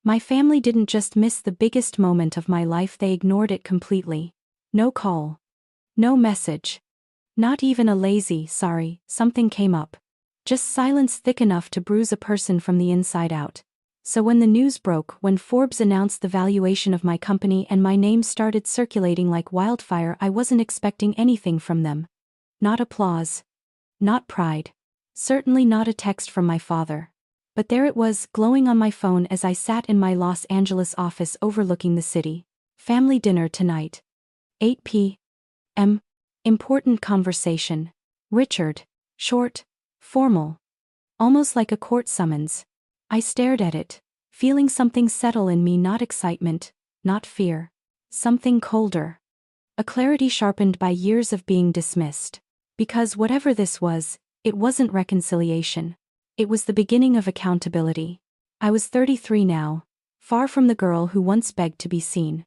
My family didn't just miss the biggest moment of my life, they ignored it completely. No call. No message. Not even a lazy, sorry, something came up. Just silence thick enough to bruise a person from the inside out. So when the news broke, when Forbes announced the valuation of my company and my name started circulating like wildfire, I wasn't expecting anything from them. Not applause. Not pride. Certainly not a text from my father. But there it was, glowing on my phone as I sat in my Los Angeles office overlooking the city. Family dinner tonight. 8 p.m. Important conversation. Richard. Short. Formal. Almost like a court summons. I stared at it, feeling something settle in me, not excitement, not fear. Something colder. A clarity sharpened by years of being dismissed. Because whatever this was, it wasn't reconciliation. It was the beginning of accountability. I was 33 now, far from the girl who once begged to be seen.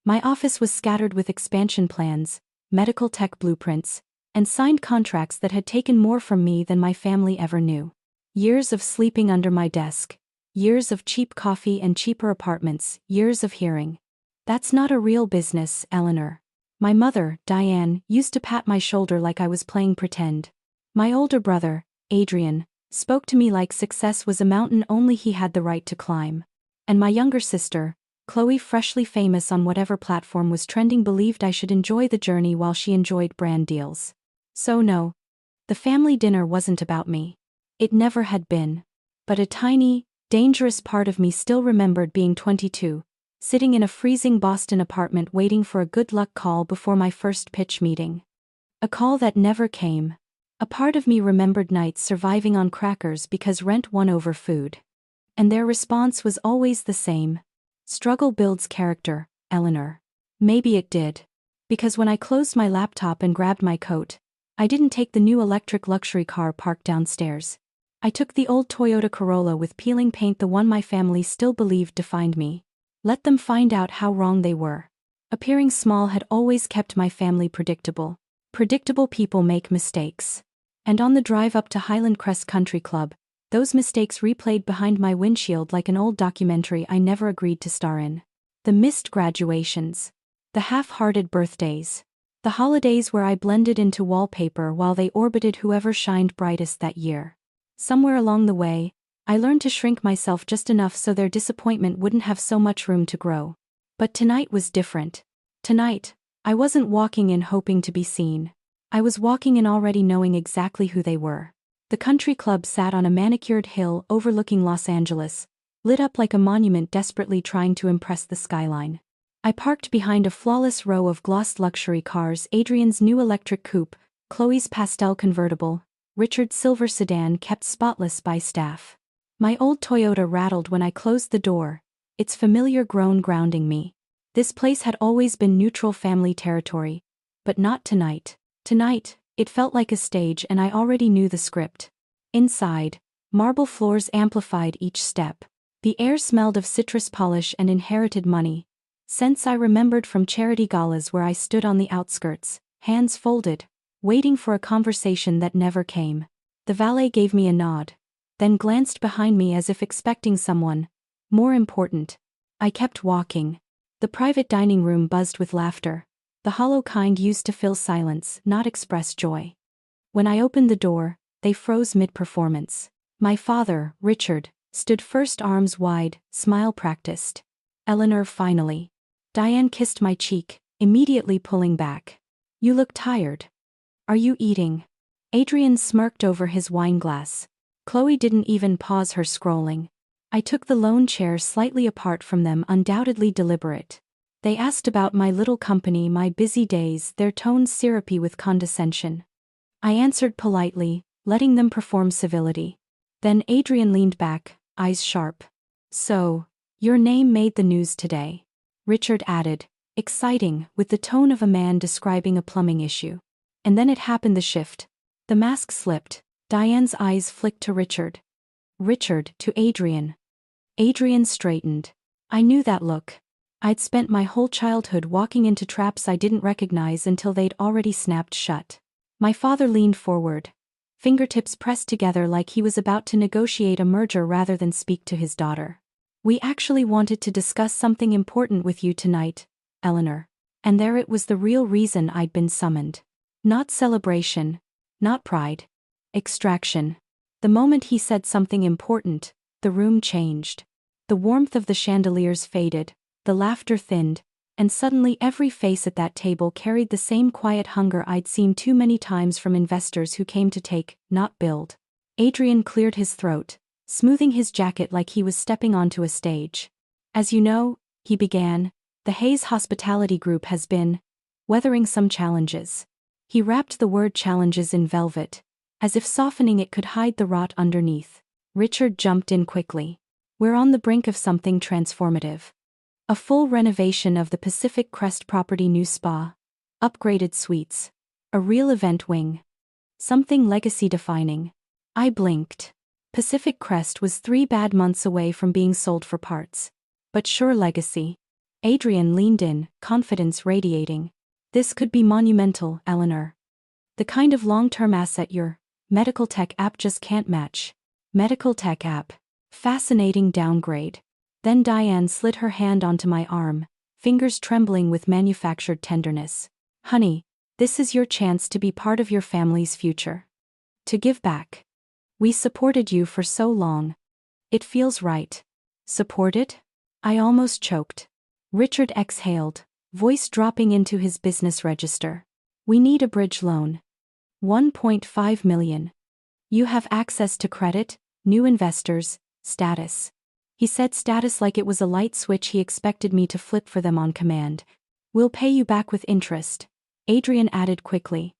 My office was scattered with expansion plans, medical tech blueprints, and signed contracts that had taken more from me than my family ever knew. Years of sleeping under my desk. Years of cheap coffee and cheaper apartments. Years of hearing, "That's not a real business, Elinor." My mother, Diane, used to pat my shoulder like I was playing pretend. My older brother, Adrian, spoke to me like success was a mountain only he had the right to climb. And my younger sister, Chloe, freshly famous on whatever platform was trending, believed I should enjoy the journey while she enjoyed brand deals. So no, the family dinner wasn't about me. It never had been. But a tiny, dangerous part of me still remembered being 22, sitting in a freezing Boston apartment waiting for a good luck call before my first pitch meeting. A call that never came. A part of me remembered nights surviving on crackers because rent won over food. And their response was always the same. "Struggle builds character, Elinor." Maybe it did. Because when I closed my laptop and grabbed my coat, I didn't take the new electric luxury car parked downstairs. I took the old Toyota Corolla with peeling paint, the one my family still believed defined me. Let them find out how wrong they were. Appearing small had always kept my family predictable. Predictable people make mistakes. And on the drive up to Highland Crest Country Club, those mistakes replayed behind my windshield like an old documentary I never agreed to star in. The missed graduations. The half-hearted birthdays. The holidays where I blended into wallpaper while they orbited whoever shined brightest that year. Somewhere along the way, I learned to shrink myself just enough so their disappointment wouldn't have so much room to grow. But tonight was different. Tonight, I wasn't walking in hoping to be seen. I was walking in already knowing exactly who they were. The country club sat on a manicured hill overlooking Los Angeles, lit up like a monument desperately trying to impress the skyline. I parked behind a flawless row of glossed luxury cars: Adrian's new electric coupe, Chloe's pastel convertible, Richard's silver sedan kept spotless by staff. My old Toyota rattled when I closed the door, its familiar groan grounding me. This place had always been neutral family territory. But not tonight. Tonight, it felt like a stage, and I already knew the script. Inside, marble floors amplified each step. The air smelled of citrus polish and inherited money. Scents I remembered from charity galas where I stood on the outskirts, hands folded, waiting for a conversation that never came. The valet gave me a nod, then glanced behind me as if expecting someone more important. I kept walking. The private dining room buzzed with laughter, the hollow kind used to fill silence, not express joy. When I opened the door, they froze mid-performance. My father, Richard, stood first, arms wide, smile practiced. "Elinor, finally." Diane kissed my cheek, immediately pulling back. "You look tired. Are you eating?" Adrian smirked over his wine glass. Chloe didn't even pause her scrolling. I took the lone chair slightly apart from them, undoubtedly deliberate. They asked about my little company, my busy days, their tones syrupy with condescension. I answered politely, letting them perform civility. Then Adrian leaned back, eyes sharp. "So, your name made the news today," Richard added, exciting, with the tone of a man describing a plumbing issue. And then it happened, the shift. The mask slipped. Diane's eyes flicked to Richard. Richard to Adrian. Adrian straightened. I knew that look. I'd spent my whole childhood walking into traps I didn't recognize until they'd already snapped shut. My father leaned forward, fingertips pressed together like he was about to negotiate a merger rather than speak to his daughter. We actually wanted to discuss something important with you tonight, Elinor. And there it was, the real reason I'd been summoned. Not celebration. Not pride. Extraction. The moment he said something important, the room changed. The warmth of the chandeliers faded, the laughter thinned, and suddenly every face at that table carried the same quiet hunger I'd seen too many times from investors who came to take, not build. Adrian cleared his throat, smoothing his jacket like he was stepping onto a stage. As you know, he began, the Hayes Hospitality Group has been weathering some challenges. He wrapped the word challenges in velvet, as if softening it could hide the rot underneath. Richard jumped in quickly. We're on the brink of something transformative. A full renovation of the Pacific Crest property, new spa, upgraded suites, a real event wing. Something legacy-defining. I blinked. Pacific Crest was 3 bad months away from being sold for parts. But sure, legacy. Adrian leaned in, confidence radiating. This could be monumental, Elinor. The kind of long-term asset your medical tech app just can't match. Medical tech app. Fascinating downgrade. Then Diane slid her hand onto my arm, fingers trembling with manufactured tenderness. Honey, this is your chance to be part of your family's future. To give back. We supported you for so long. It feels right. Supported? I almost choked. Richard exhaled, voice dropping into his business register. We need a bridge loan. 1.5 million. You have access to credit, new investors, status. He said status like it was a light switch he expected me to flip for them on command. We'll pay you back with interest, Adrian added quickly.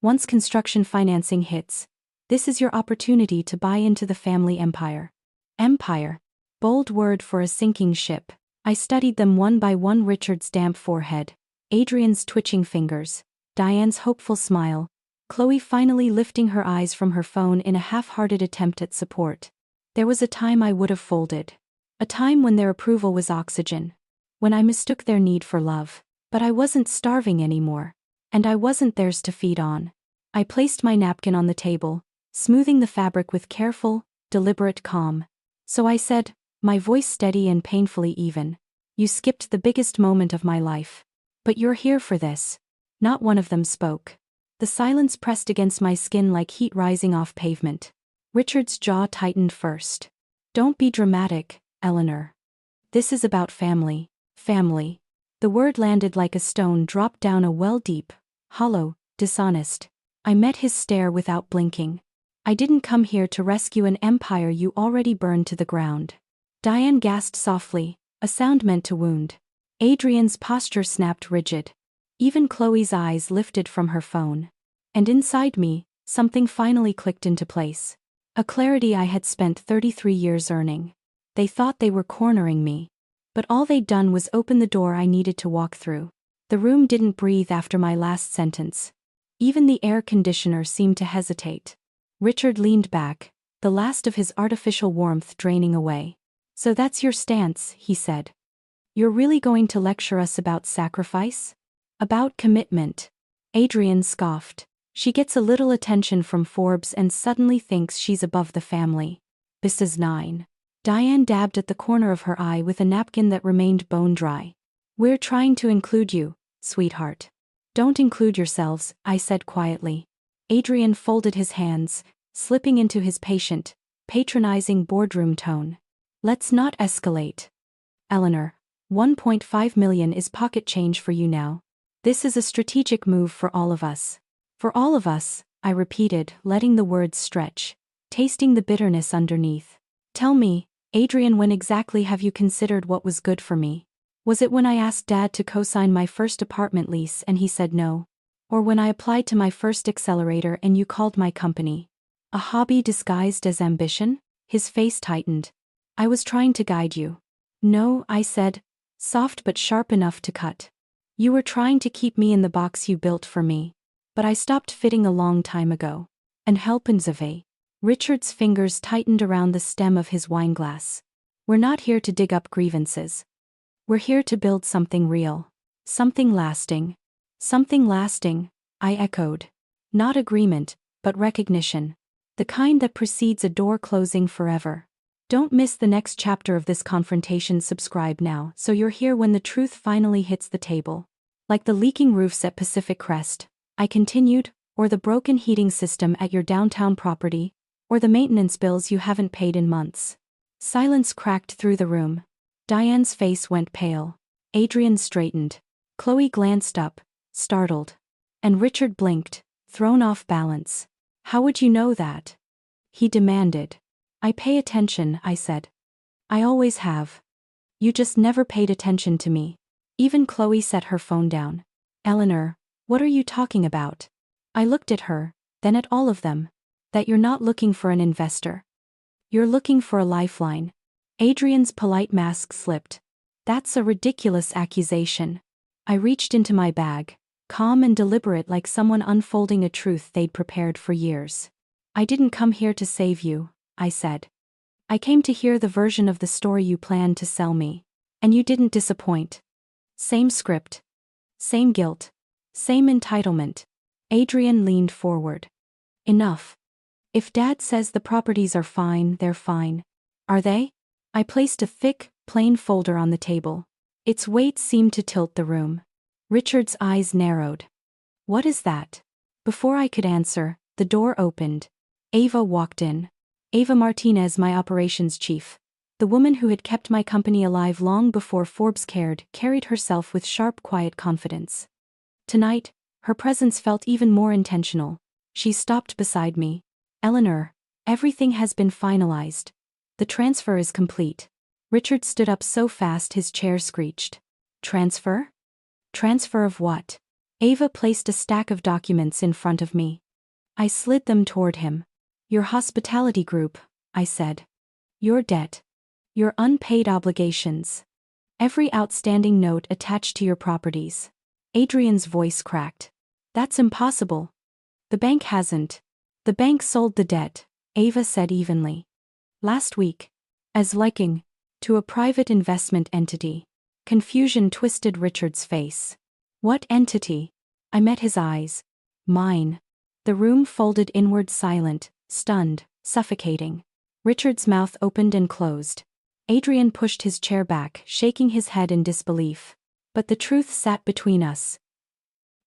Once construction financing hits, this is your opportunity to buy into the family empire. Empire. Bold word for a sinking ship. I studied them one by one, Richard's damp forehead, Adrian's twitching fingers, Diane's hopeful smile, Chloe finally lifting her eyes from her phone in a half-hearted attempt at support. There was a time I would have folded. A time when their approval was oxygen. When I mistook their need for love. But I wasn't starving anymore. And I wasn't theirs to feed on. I placed my napkin on the table, smoothing the fabric with careful, deliberate calm. So I said, my voice steady and painfully even. You skipped the biggest moment of my life. But you're here for this. Not one of them spoke. The silence pressed against my skin like heat rising off pavement. Richard's jaw tightened first. Don't be dramatic, Elinor. This is about family. Family. The word landed like a stone dropped down a well, deep, hollow, dishonest. I met his stare without blinking. I didn't come here to rescue an empire you already burned to the ground. Diane gasped softly, a sound meant to wound. Adrian's posture snapped rigid. Even Chloe's eyes lifted from her phone. And inside me, something finally clicked into place. A clarity I had spent 33 years earning. They thought they were cornering me. But all they'd done was open the door I needed to walk through. The room didn't breathe after my last sentence. Even the air conditioner seemed to hesitate. Richard leaned back, the last of his artificial warmth draining away. So that's your stance, he said. You're really going to lecture us about sacrifice? About commitment? Adrian scoffed. She gets a little attention from Forbes and suddenly thinks she's above the family. This is 9. Diane dabbed at the corner of her eye with a napkin that remained bone dry. We're trying to include you, sweetheart. Don't include yourselves, I said quietly. Adrian folded his hands, slipping into his patient, patronizing boardroom tone. Let's not escalate. Elinor, 1.5 million is pocket change for you now. This is a strategic move for all of us. For all of us, I repeated, letting the words stretch, tasting the bitterness underneath. Tell me, Adrian, when exactly have you considered what was good for me? Was it when I asked Dad to co-sign my first apartment lease and he said no? Or when I applied to my first accelerator and you called my company a hobby disguised as ambition? His face tightened. I was trying to guide you. No, I said, soft but sharp enough to cut. You were trying to keep me in the box you built for me. But I stopped fitting a long time ago. And helpensave. Richard's fingers tightened around the stem of his wineglass. We're not here to dig up grievances. We're here to build something real. Something lasting. Something lasting, I echoed. Not agreement, but recognition. The kind that precedes a door closing forever. Don't miss the next chapter of this confrontation. Subscribe now so you're here when the truth finally hits the table. Like the leaking roofs at Pacific Crest, I continued, or the broken heating system at your downtown property, or the maintenance bills you haven't paid in months. Silence cracked through the room. Diane's face went pale. Adrian straightened. Chloe glanced up, startled. And Richard blinked, thrown off balance. How would you know that? He demanded. I pay attention, I said. I always have. You just never paid attention to me. Even Chloe set her phone down. Elinor, what are you talking about? I looked at her, then at all of them. That you're not looking for an investor. You're looking for a lifeline. Adrian's polite mask slipped. That's a ridiculous accusation. I reached into my bag, calm and deliberate like someone unfolding a truth they'd prepared for years. I didn't come here to save you, I said. I came to hear the version of the story you planned to sell me. And you didn't disappoint. Same script. Same guilt. Same entitlement. Adrian leaned forward. Enough. If Dad says the properties are fine, they're fine. Are they? I placed a thick, plain folder on the table. Its weight seemed to tilt the room. Richard's eyes narrowed. What is that? Before I could answer, the door opened. Ava walked in. Ava Martinez, my operations chief. The woman who had kept my company alive long before Forbes cared, carried herself with sharp, quiet confidence. Tonight, her presence felt even more intentional. She stopped beside me. Elinor, everything has been finalized. The transfer is complete. Richard stood up so fast his chair screeched. Transfer? Transfer of what? Ava placed a stack of documents in front of me. I slid them toward him. Your hospitality group, I said. Your debt. Your unpaid obligations. Every outstanding note attached to your properties. Adrian's voice cracked. That's impossible. The bank hasn't. The bank sold the debt, Ava said evenly. Last week. As liking. To a private investment entity. Confusion twisted Richard's face. What entity? I met his eyes. Mine. The room folded inward, silent, stunned, suffocating. Richard's mouth opened and closed. Adrian pushed his chair back, shaking his head in disbelief. But the truth sat between us.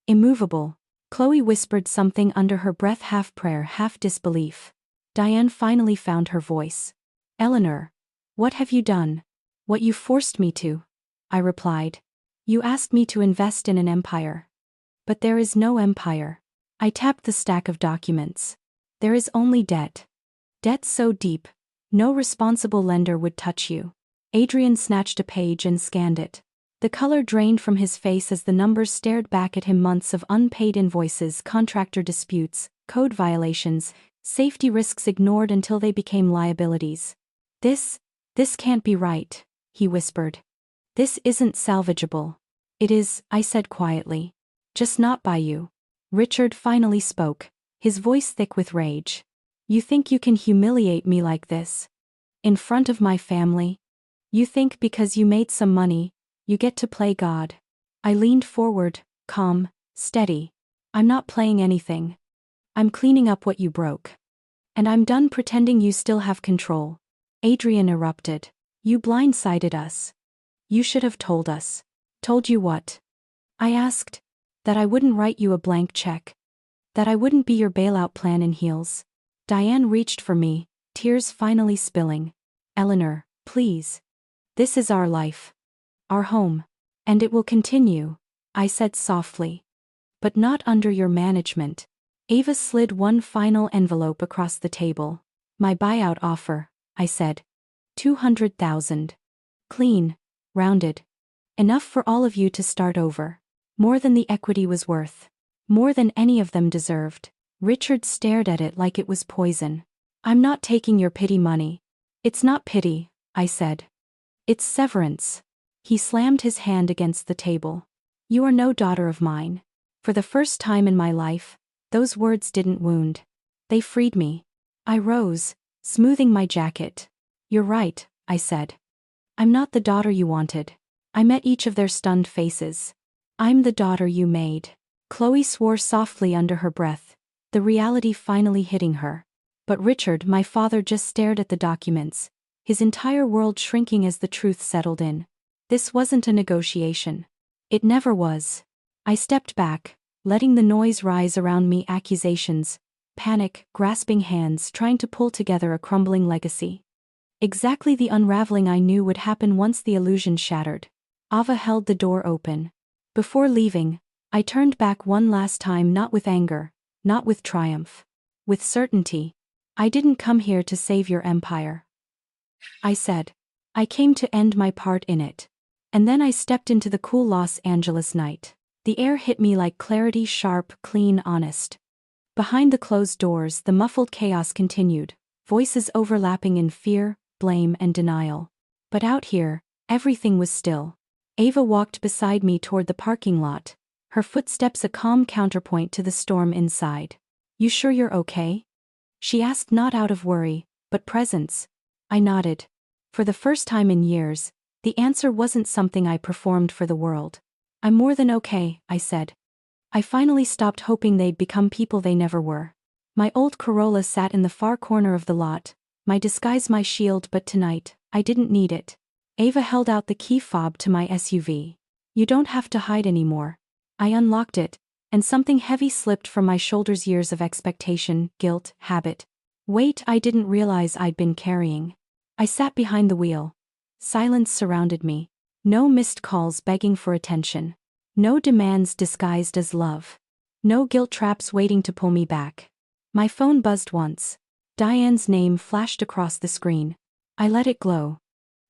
Immovable. Chloe whispered something under her breath, half prayer, half disbelief. Diane finally found her voice. Elinor. What have you done? What you forced me to. I replied. You asked me to invest in an empire. But there is no empire. I tapped the stack of documents. There is only debt. Debt so deep, no responsible lender would touch you. Adrian snatched a page and scanned it. The color drained from his face as the numbers stared back at him. Months of unpaid invoices, contractor disputes, code violations, safety risks ignored until they became liabilities. This can't be right, he whispered. This isn't salvageable. It is, I said quietly. Just not by you. Richard finally spoke, his voice thick with rage. You think you can humiliate me like this? In front of my family? You think because you made some money, you get to play God? I leaned forward, calm, steady. I'm not playing anything. I'm cleaning up what you broke. And I'm done pretending you still have control. Adrian erupted. You blindsided us. You should have told us. Told you what? I asked. That I wouldn't write you a blank check. That I wouldn't be your bailout plan in heels. Diane reached for me, tears finally spilling. Elinor, please. This is our life. Our home. And it will continue, I said softly. But not under your management. Ava slid one final envelope across the table. My buyout offer, I said. 200,000. Clean. Rounded. Enough for all of you to start over. More than the equity was worth. More than any of them deserved. Richard stared at it like it was poison. I'm not taking your pity money. It's not pity, I said. It's severance. He slammed his hand against the table. You are no daughter of mine. For the first time in my life, those words didn't wound. They freed me. I rose, smoothing my jacket. You're right, I said. I'm not the daughter you wanted. I met each of their stunned faces. I'm the daughter you made. Chloe swore softly under her breath, the reality finally hitting her. But Richard, my father, just stared at the documents, his entire world shrinking as the truth settled in. This wasn't a negotiation. It never was. I stepped back, letting the noise rise around me, accusations, panic, grasping hands trying to pull together a crumbling legacy. Exactly the unraveling I knew would happen once the illusion shattered. Ava held the door open. Before leaving, I turned back one last time, not with anger, not with triumph. With certainty. I didn't come here to save your empire. I said. I came to end my part in it. And then I stepped into the cool Los Angeles night. The air hit me like clarity, sharp, clean, honest. Behind the closed doors, the muffled chaos continued, voices overlapping in fear, blame, and denial. But out here, everything was still. Ava walked beside me toward the parking lot, her footsteps a calm counterpoint to the storm inside. You sure you're okay? She asked, not out of worry, but presence. I nodded. For the first time in years, the answer wasn't something I performed for the world. I'm more than okay, I said. I finally stopped hoping they'd become people they never were. My old Corolla sat in the far corner of the lot, my disguise, my shield, but tonight, I didn't need it. Ava held out the key fob to my SUV. You don't have to hide anymore. I unlocked it, and something heavy slipped from my shoulders, years of expectation, guilt, habit. Weight I didn't realize I'd been carrying. I sat behind the wheel. Silence surrounded me. No missed calls begging for attention. No demands disguised as love. No guilt traps waiting to pull me back. My phone buzzed once. Diane's name flashed across the screen. I let it glow.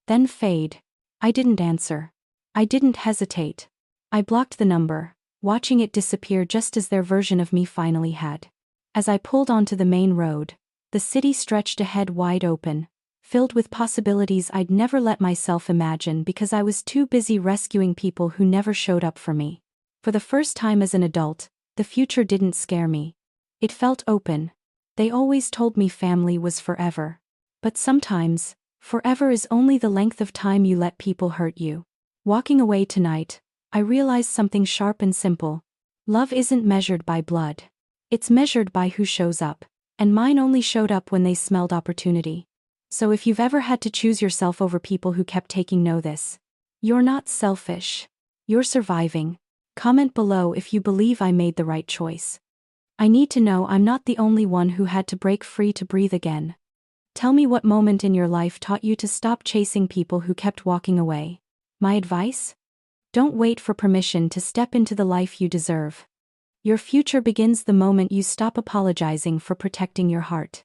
Then fade. I didn't answer. I didn't hesitate. I blocked the number, watching it disappear just as their version of me finally had. As I pulled onto the main road, the city stretched ahead, wide open, filled with possibilities I'd never let myself imagine because I was too busy rescuing people who never showed up for me. For the first time as an adult, the future didn't scare me. It felt open. They always told me family was forever. But sometimes, forever is only the length of time you let people hurt you. Walking away tonight, I realized something sharp and simple. Love isn't measured by blood. It's measured by who shows up. And mine only showed up when they smelled opportunity. So if you've ever had to choose yourself over people who kept taking, know this. You're not selfish. You're surviving. Comment below if you believe I made the right choice. I need to know I'm not the only one who had to break free to breathe again. Tell me what moment in your life taught you to stop chasing people who kept walking away. My advice? Don't wait for permission to step into the life you deserve. Your future begins the moment you stop apologizing for protecting your heart.